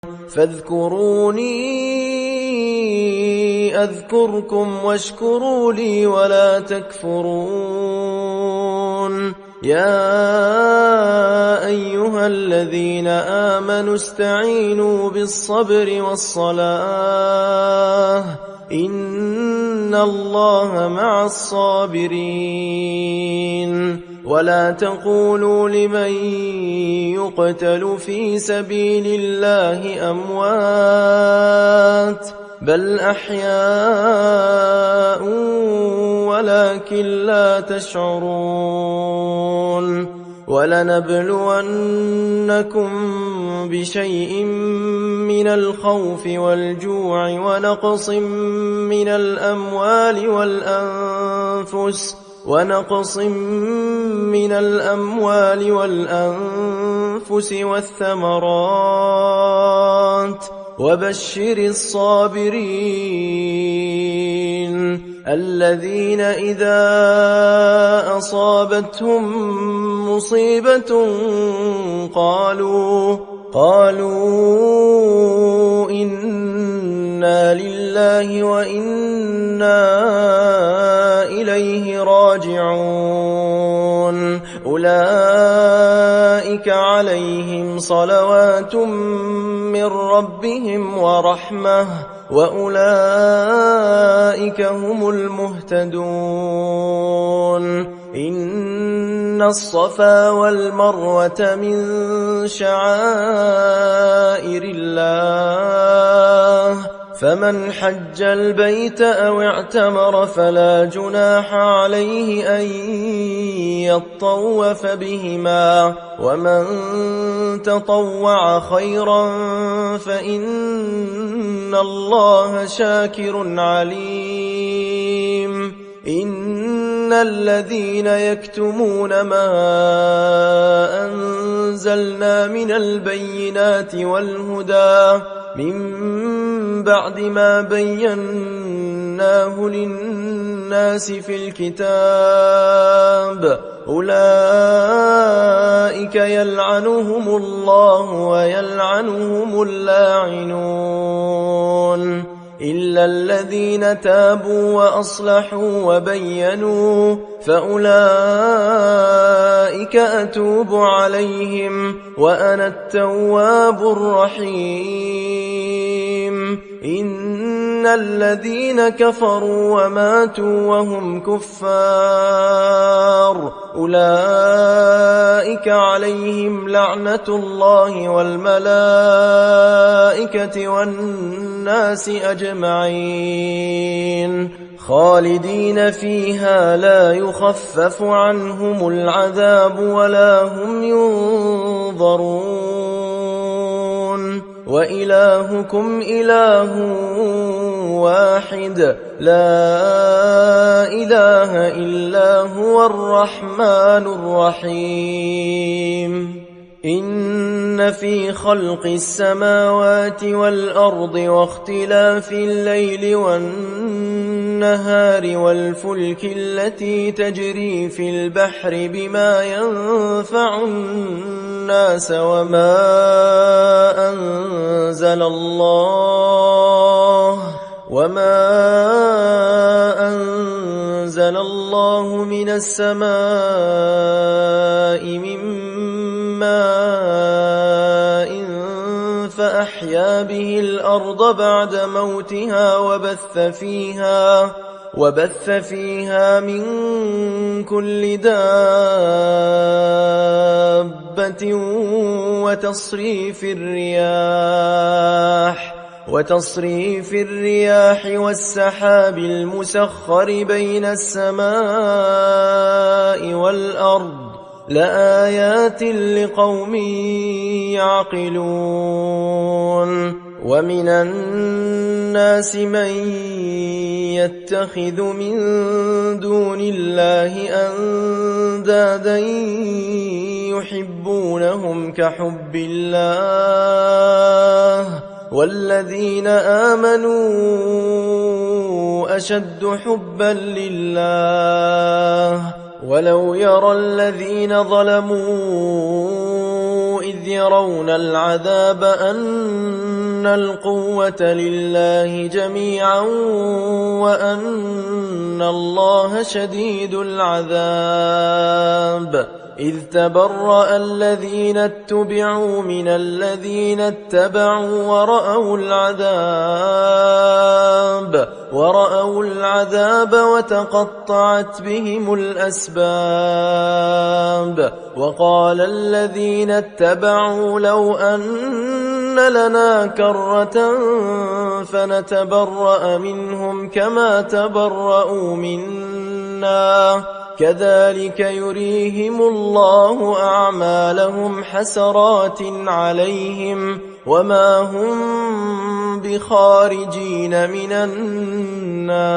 فاذكروني أذكركم واشكروا لي ولا تكفرون. يا أيها الذين آمنوا استعينوا بالصبر والصلاة إن الله مع الصابرين. ولا تقولوا لمن يقتل في سبيل الله أموات بل أحياء ولكن لا تشعرون. ولنبلونكم بشيء من الخوف والجوع ونقص من الأموال والأنفس والثمرات وبشر الصابرين الذين إذا أصابتهم مصيبة قالوا إنا لله وإنا إليه راجعون. أولئك عليهم صلوات من ربهم ورحمة وأولئك هم المهتدون. إن الصفا والمروة من شعائر الله فمن حج البيت أو اعتمر فلا جناح عليه أن يطوف بهما ومن تطوع خيرا فإن الله شاكر عليم. إن الذين يكتمون ما أنزلنا من البينات والهدى من بعد ما بيناه للناس في الكتاب أولئك يلعنهم الله ويلعنهم اللاعنون إلا الذين تابوا وأصلحوا وبينوا فأولئك أتوب عليهم وأنا التواب الرحيم. إن الذين كفروا وماتوا وهم كفار أولئك عليهم لعنة الله والملائكة والناس أجمعين خالدين فيها لا يخفف عنهم العذاب ولا هم ينظرون. وإلهكم إله واحد لا إله إلا هو الرحمن الرحيم. إن في خلق السماوات والأرض واختلاف الليل والنهار والفلك التي تجري في البحر بما ينفع الناس وما أنزل الله من السماء من ماء فأحيا به الأرض بعد موتها وبث فيها من كل دابة وتصريف الرياح والسحاب المسخر بين السماء والأرض لآيات لقوم يعقلون. ومن الناس من يتخذ من دون الله أندادا يحبونهم كحب الله والذين آمنوا أشد حبا لله. ولو يرى الذين ظلموا إذ يرون العذاب أن أن القوة لله جميعا وأن الله شديد العذاب إذ تبرأ الذين اتبعوا من الذين اتبعوا ورأوا العذاب وتقطعت بهم الأسباب وقال الذين اتبعوا لو أن لنا كرة فنتبرأ منهم كما تبرأوا منا كذلك يريهم الله أعمالهم حسرات عليهم وما هم بخارجين من النار